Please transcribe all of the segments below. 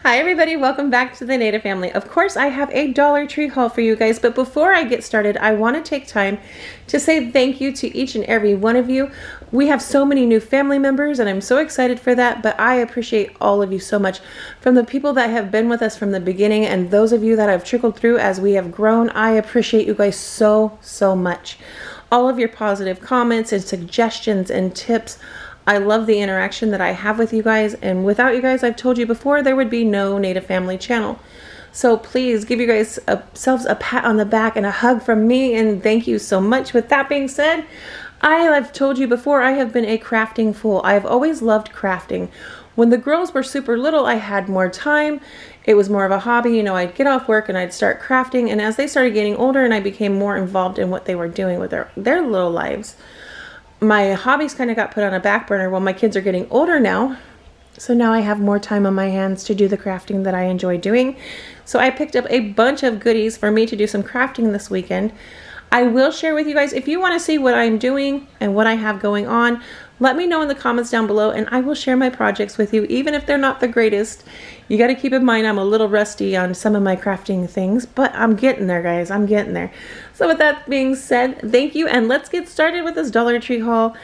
Hi everybody, welcome back to the Native family. Of course, I have a Dollar Tree haul for you guys, but before I get started, I want to take time to say thank you to each and every one of you. We have so many new family members and I'm so excited for that, but I appreciate all of you so much. From the people that have been with us from the beginning and those of you that have trickled through as we have grown, I appreciate you guys so much. All of your positive comments and suggestions and tips. I love the interaction that I have with you guys, and without you guys, I've told you before, there would be no Native Family channel. So please give you guys yourselves a pat on the back and a hug from me, and thank you so much. With that being said, I have told you before, I have been a crafting fool. I have always loved crafting. When the girls were super little, I had more time. It was more of a hobby. You know, I'd get off work and I'd start crafting, and as they started getting older and I became more involved in what they were doing with their little lives, my hobbies kind of got put on a back burner. Well, my kids are getting older now, so now I have more time on my hands to do the crafting that I enjoy doing. So I picked up a bunch of goodies for me to do some crafting this weekend. I will share with you guys, if you want to see what I'm doing and what I have going on, let me know in the comments down below and I will share my projects with you, even if they're not the greatest. You got to keep in mind I'm a little rusty on some of my crafting things, but I'm getting there, guys. I'm getting there. So with that being said, thank you, and let's get started with this Dollar Tree haul.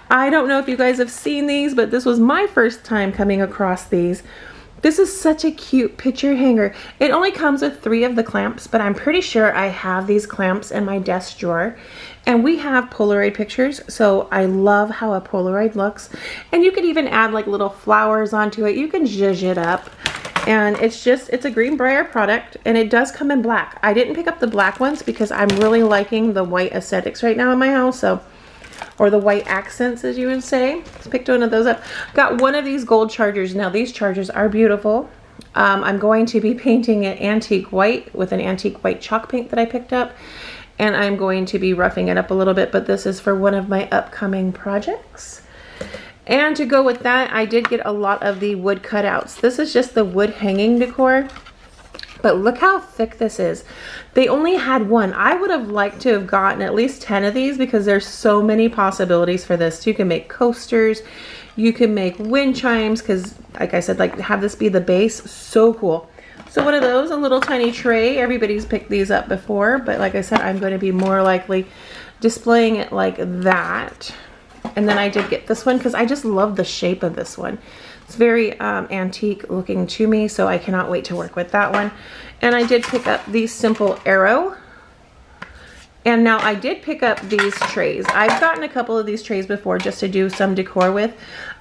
I don't know if you guys have seen these, but this was my first time coming across these. This is such a cute picture hanger. It only comes with 3 of the clamps, but I'm pretty sure I have these clamps in my desk drawer. And we have Polaroid Pictures, so I love how a Polaroid looks. And you could even add like little flowers onto it. You can zhuzh it up. And it's a Greenbrier product, and it does come in black. I didn't pick up the black ones because I'm really liking the white aesthetics right now in my house, so, or the white accents, as you would say. Let's pick one of those up. Got one of these gold chargers. Now these chargers are beautiful. I'm going to be painting it antique white with an antique white chalk paint that I picked up, and I'm going to be roughing it up a little bit, but this is for one of my upcoming projects. And to go with that, I did get a lot of the wood cutouts. This is just the wood hanging decor, but look how thick this is. They only had 1. I would have liked to have gotten at least 10 of these because there's so many possibilities for this. You can make coasters, you can make wind chimes, because like I said, like have this be the base. So cool. So one of those, a little tiny tray. Everybody's picked these up before, but like I said, I'm going to be more likely displaying it like that. And then I did get this one because I just love the shape of this one. It's very antique looking to me, so I cannot wait to work with that one. And I did pick up the simple arrow. And now I did pick up these trays. I've gotten a couple of these trays before just to do some decor with.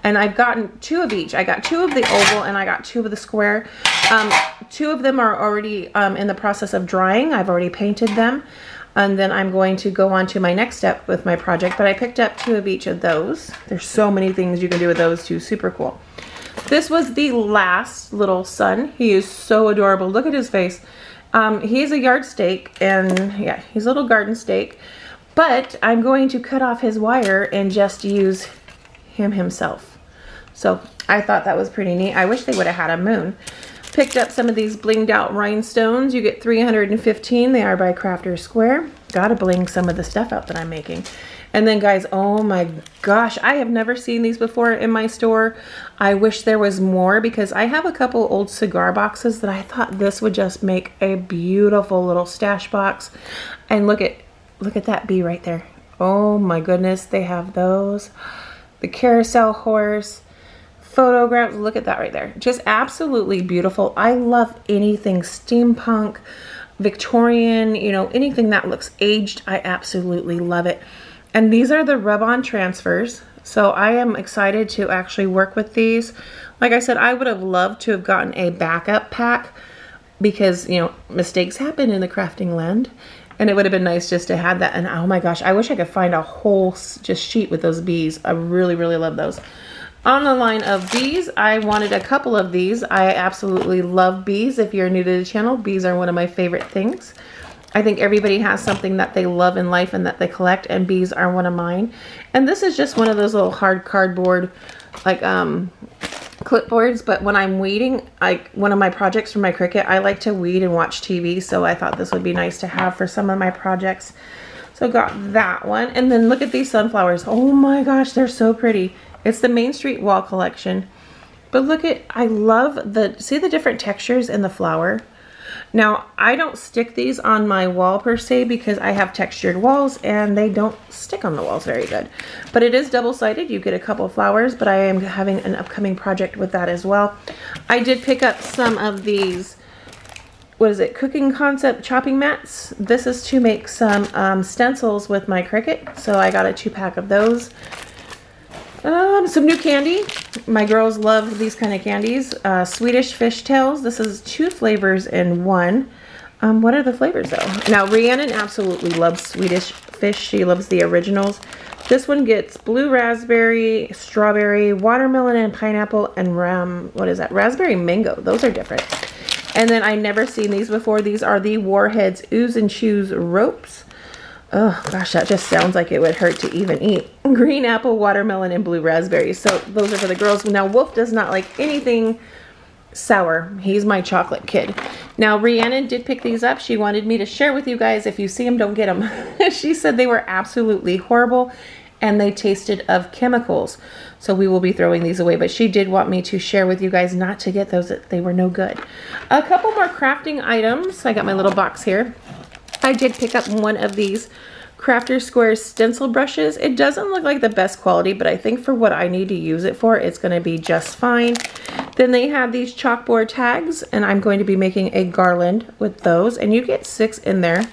And I've gotten 2 of each. I got 2 of the oval and I got 2 of the square. 2 of them are already in the process of drying. I've already painted them. And then I'm going to go on to my next step with my project, but I picked up 2 of each of those. There's so many things you can do with those 2, super cool. This was the last little son. He is so adorable. Look at his face. He's a yard stake, and yeah, he's a little garden stake, but I'm going to cut off his wire and just use him himself. So I thought that was pretty neat. I wish they would have had a moon. Picked up some of these Blinged Out Rhinestones. You get 315. They are by Crafter Square. Gotta bling some of the stuff out that I'm making. And then guys, oh my gosh, I have never seen these before in my store. I wish there was more because I have a couple old cigar boxes that I thought this would just make a beautiful little stash box. And look at that bee right there. Oh my goodness, they have those. The carousel horse. Photographs, look at that right there. Just absolutely beautiful. I love anything steampunk, Victorian, you know, anything that looks aged. I absolutely love it. And these are the rub-on transfers. So I am excited to actually work with these. Like I said, I would have loved to have gotten a backup pack because, you know, mistakes happen in the crafting land. And it would have been nice just to have that. And oh my gosh, I wish I could find a whole just sheet with those bees. I really love those. On the line of bees, I wanted a couple of these. I absolutely love bees. If you're new to the channel, bees are one of my favorite things. I think everybody has something that they love in life and that they collect, and bees are one of mine. And this is just one of those little hard cardboard, like clipboards, but when I'm weeding, like one of my projects for my Cricut, I like to weed and watch TV, so I thought this would be nice to have for some of my projects. So got that one. And then look at these sunflowers. Oh my gosh, they're so pretty. It's the Main Street Wall collection. But look at, I love see the different textures in the flower? Now, I don't stick these on my wall per se because I have textured walls and they don't stick on the walls very good. But it is double-sided. You get a couple flowers, but I am having an upcoming project with that as well. I did pick up some of these, what is it, Cooking Concept chopping mats. This is to make some stencils with my Cricut. So I got a 2-pack of those. Some new candy. My girls love these kind of candies. Swedish fishtails. This is 2 flavors in 1. What are the flavors though? Now Rhiannon absolutely loves Swedish fish. She loves the originals. This one gets blue raspberry, strawberry, watermelon and pineapple, and what is that? Raspberry mango. Those are different. And then I never seen these before. These are the Warheads Ooze and Chews ropes. Oh gosh, that just sounds like it would hurt to even eat. Green apple, watermelon, and blue raspberry. So those are for the girls. Now Wolf does not like anything sour. He's my chocolate kid. Now Rhiannon did pick these up. She wanted me to share with you guys. If you see them, don't get them. She said they were absolutely horrible and they tasted of chemicals. So we will be throwing these away. But she did want me to share with you guys not to get those. They were no good. A couple more crafting items. I got my little box here. I did pick up one of these Crafter Squares stencil brushes. It doesn't look like the best quality, but I think for what I need to use it for, it's going to be just fine. Then they have these chalkboard tags, and I'm going to be making a garland with those, and you get 6 in there.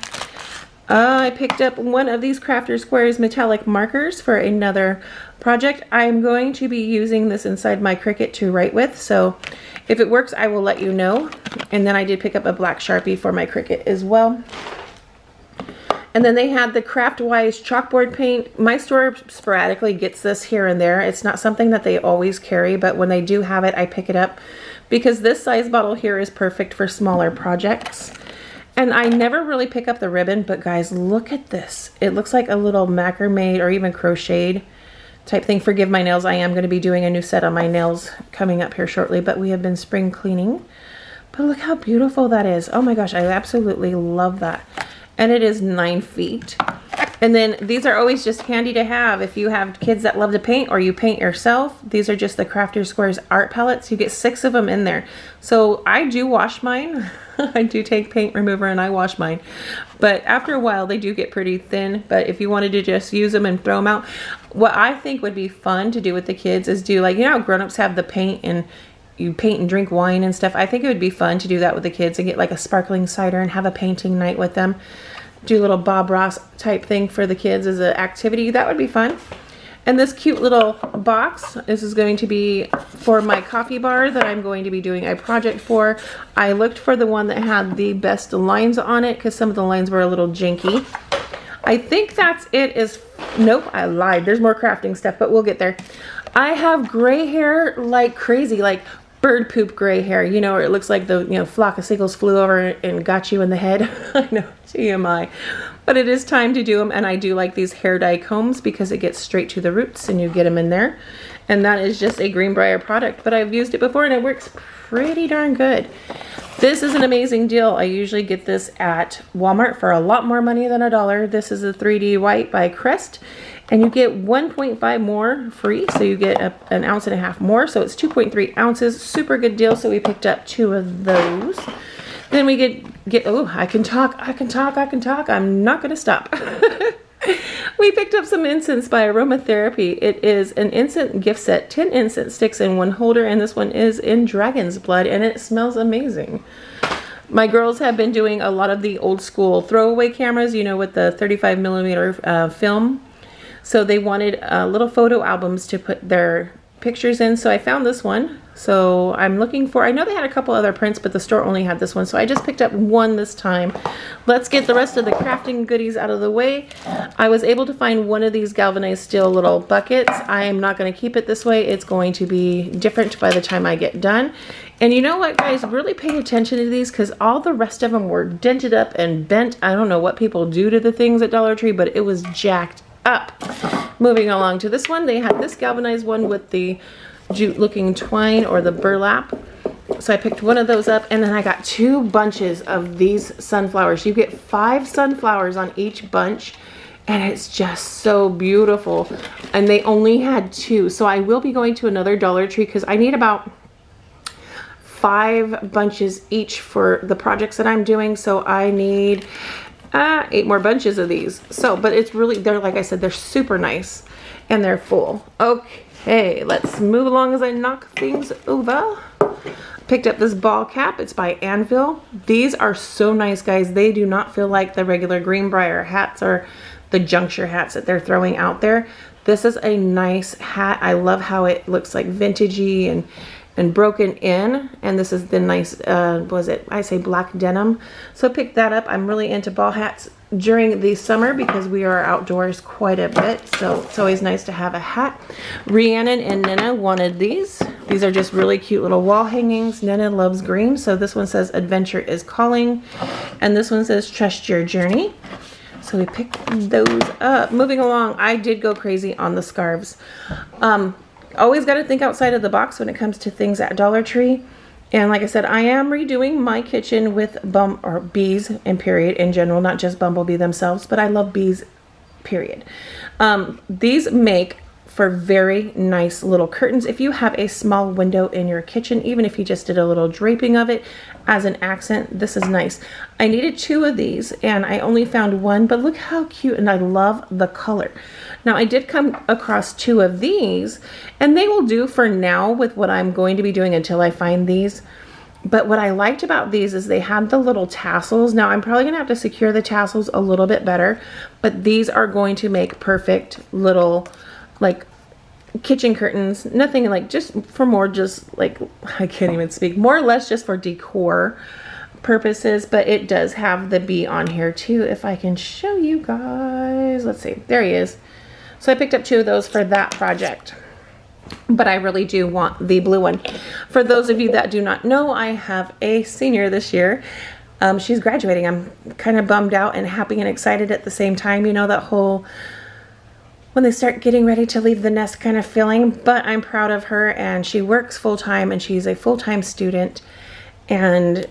I picked up one of these Crafter Squares metallic markers for another project. I'm going to be using this inside my Cricut to write with, so if it works, I will let you know. And then I did pick up a black Sharpie for my Cricut as well. And then they had the Craftwise chalkboard paint. My store sporadically gets this here and there. It's not something that they always carry, but when they do have it, I pick it up because this size bottle here is perfect for smaller projects. And I never really pick up the ribbon, but guys, look at this. It looks like a little macrame or even crocheted type thing. Forgive my nails. I am going to be doing a new set on my nails coming up here shortly, but we have been spring cleaning. But look how beautiful that is. Oh my gosh, I absolutely love that. And it is 9 feet. And then these are always just handy to have if you have kids that love to paint or you paint yourself. These are just the Crafter Squares art palettes. You get 6 of them in there. So I do wash mine. I do take paint remover and I wash mine. But after a while they do get pretty thin. But if you wanted to just use them and throw them out, what I think would be fun to do with the kids is do like, you know how grown-ups have the paint and you paint and drink wine and stuff. I think it would be fun to do that with the kids and get like a sparkling cider and have a painting night with them. Do a little Bob Ross type thing for the kids as an activity. That would be fun. And this cute little box, this is going to be for my coffee bar that I'm going to be doing a project for. I looked for the one that had the best lines on it because some of the lines were a little janky. I think that's it. Nope, I lied. There's more crafting stuff, but we'll get there. I have gray hair like crazy, like bird poop gray hair, you know, or it looks like the flock of seagulls flew over and got you in the head. I know, TMI. But it is time to do them, and I do like these hair dye combs because it gets straight to the roots and you get them in there. And that is just a Greenbrier product, but I've used it before and it works pretty darn good. This is an amazing deal. I usually get this at Walmart for a lot more money than $1. This is a 3D white by Crest. And you get 1.5 more free, so you get an ounce and a half more. So it's 2.3 ounces, super good deal. So we picked up 2 of those. Then we get oh, I can talk. I'm not gonna stop. We picked up some incense by Aromatherapy. It is an incense gift set, 10 incense sticks in 1 holder, and this one is in dragon's blood, and it smells amazing. My girls have been doing a lot of the old school throwaway cameras, you know, with the 35mm film. So they wanted little photo albums to put their pictures in. So I found this one. So I'm looking for, I know they had a couple other prints, but the store only had this one. So I just picked up one this time. Let's get the rest of the crafting goodies out of the way. I was able to find one of these galvanized steel little buckets. I am not going to keep it this way. It's going to be different by the time I get done. And you know what, guys, really pay attention to these because all the rest of them were dented up and bent. I don't know what people do to the things at Dollar Tree, but it was jacked up. Moving along to this one, they had this galvanized one with the jute looking twine or the burlap. So I picked one of those up, and then I got 2 bunches of these sunflowers. You get 5 sunflowers on each bunch, and it's just so beautiful. And they only had 2. So I will be going to another Dollar Tree because I need about 5 bunches each for the projects that I'm doing. So I need 8 more bunches of these. So, but it's really, they're, like I said, they're super nice and they're full. Okay, let's move along as I knock things over. Picked up this ball cap. It's by Anvil. These are so nice, guys. They do not feel like the regular Greenbrier hats or the juncture hats that they're throwing out there. This is a nice hat. I love how it looks like vintagey and broken in. And this is the nice, was it, I say black denim. So pick that up. I'm really into ball hats during the summer because we are outdoors quite a bit. So it's always nice to have a hat. Rhiannon and Nina wanted these. These are just really cute little wall hangings. Nina loves green. So this one says Adventure is Calling. And this one says Trust Your Journey. So we picked those up. Moving along, I did go crazy on the scarves. Always got to think outside of the box when it comes to things at Dollar Tree. And like I said, I am redoing my kitchen with bees and period in general, not just Bumblebee themselves, but I love bees, period. These make for very nice little curtains. If you have a small window in your kitchen, even if you just did a little draping of it as an accent, this is nice. I needed 2 of these and I only found 1, but look how cute, and I love the color. Now I did come across 2 of these and they will do for now with what I'm going to be doing until I find these. But what I liked about these is they had the little tassels. Now I'm probably gonna have to secure the tassels a little bit better, but these are going to make perfect little like kitchen curtains. Nothing like, just for more, just like, I can't even speak, more or less just for decor purposes. But it does have the bee on here too, if I can show you guys. Let's see, there he is. So I picked up 2 of those for that project, but I really do want the blue one. For those of you that do not know, I have a senior this year. She's graduating. I'm kind of bummed out and happy and excited at the same time. You know, that whole when they start getting ready to leave the nest kind of feeling. But I'm proud of her, and she works full-time and she's a full-time student, and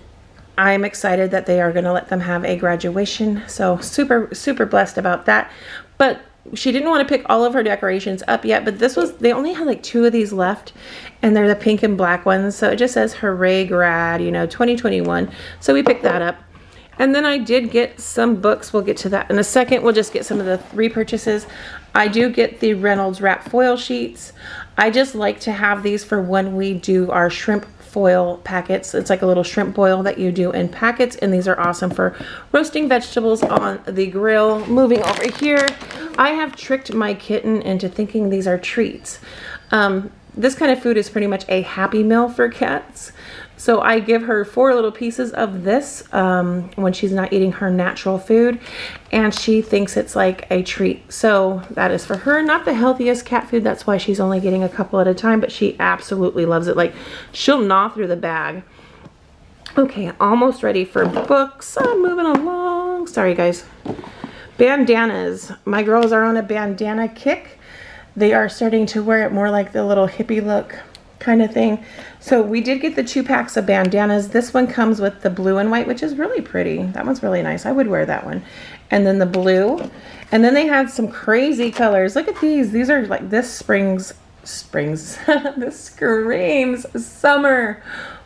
I'm excited that they are going to let them have a graduation. So super blessed about that. But she didn't want to pick all of her decorations up yet, but this was, they only had like 2 of these left, and they're the pink and black ones. So it just says hooray grad, you know, 2021. So we picked that up. And then I did get some books. We'll get to that in a second. We'll just get some of the repurchases. I do get the Reynolds wrap foil sheets. I just like to have these for when we do our shrimp foil packets. It's like a little shrimp boil that you do in packets, and these are awesome for roasting vegetables on the grill. Moving over here, I have tricked my kitten into thinking these are treats. This kind of food is pretty much a happy meal for cats. So I give her 4 little pieces of this when she's not eating her natural food, and she thinks it's like a treat. So that is for her. Not the healthiest cat food, that's why she's only getting a couple at a time, but she absolutely loves it. Like, she'll gnaw through the bag. Okay, almost ready for books. I'm moving along. Sorry guys. Bandanas. My girls are on a bandana kick. They are starting to wear it more like the little hippie look kind of thing. So we did get the 2 packs of bandanas. This one comes with the blue and white, which is really pretty. That one's really nice. I would wear that one. And then the blue. And then they had some crazy colors. Look at these. These are like, this springs. This screams summer.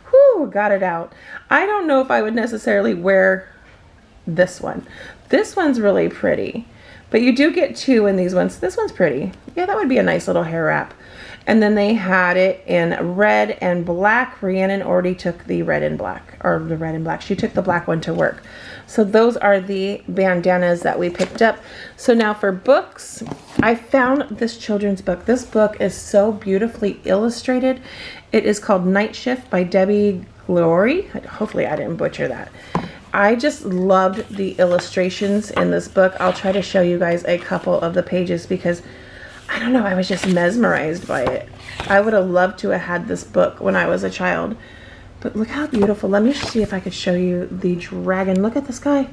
Whew, got it out. I don't know if I would necessarily wear this one. This one's really pretty. But you do get 2 in these ones. This one's pretty. Yeah, that would be a nice little hair wrap. And then they had it in red and black. Rhiannon already took the red and black, or the red and black. She took the black one to work. So those are the bandanas that we picked up. So now for books, I found this children's book. This book is so beautifully illustrated. It is called Night Shift by Debbie Glory. Hopefully I didn't butcher that. I just loved the illustrations in this book. I'll try to show you guys a couple of the pages because I don't know, I was just mesmerized by it. I would have loved to have had this book when I was a child. But look how beautiful. Let me see if I could show you the dragon. Look at the sky.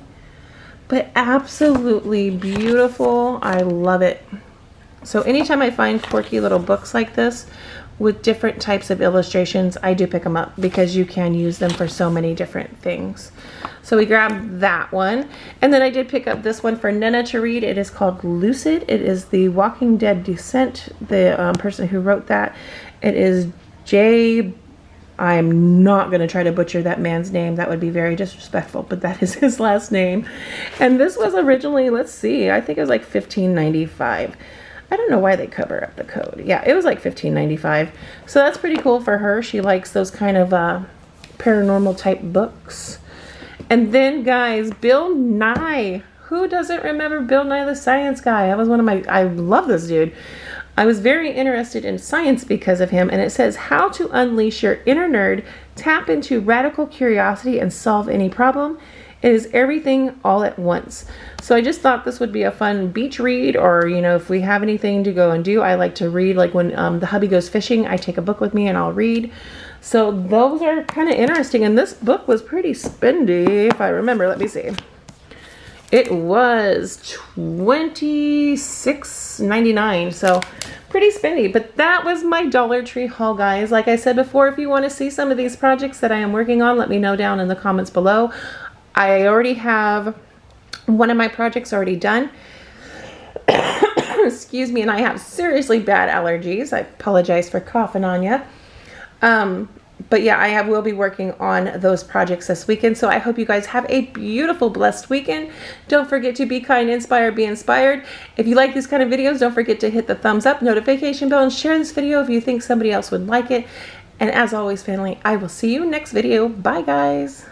But absolutely beautiful. I love it. So anytime I find quirky little books like this with different types of illustrations, I do pick them up because you can use them for so many different things. So we grabbed that one. And then I did pick up this one for Nena to read. It is called Lucid. It is the Walking Dead Descent, the person who wrote that. It is I'm not going to try to butcher that man's name. That would be very disrespectful, but that is his last name. And this was originally, let's see, I think it was like $15.95. I don't know why they cover up the code. Yeah, it was like $15.95. So that's pretty cool for her. She likes those kind of paranormal type books. And then, guys, Bill Nye. Who doesn't remember Bill Nye the Science Guy? That was one of my, I love this dude. I was very interested in science because of him, and it says how to unleash your inner nerd, tap into radical curiosity, and solve any problem. It is everything all at once. So I just thought this would be a fun beach read, or, you know, if we have anything to go and do. I like to read, like when the hubby goes fishing, I take a book with me and I'll read. So those are kind of interesting, and this book was pretty spendy, if I remember. Let me see. It was $26.99, so pretty spendy. But that was my Dollar Tree haul, guys. Like I said before, if you want to see some of these projects that I am working on, let me know down in the comments below. I already have one of my projects already done. Excuse me, and I have seriously bad allergies. I apologize for coughing on you. But yeah, I will be working on those projects this weekend. So I hope you guys have a beautiful, blessed weekend. Don't forget to be kind, inspire, be inspired. If you like these kind of videos, don't forget to hit the thumbs up, notification bell, and share this video if you think somebody else would like it. And as always, family, I will see you next video. Bye, guys.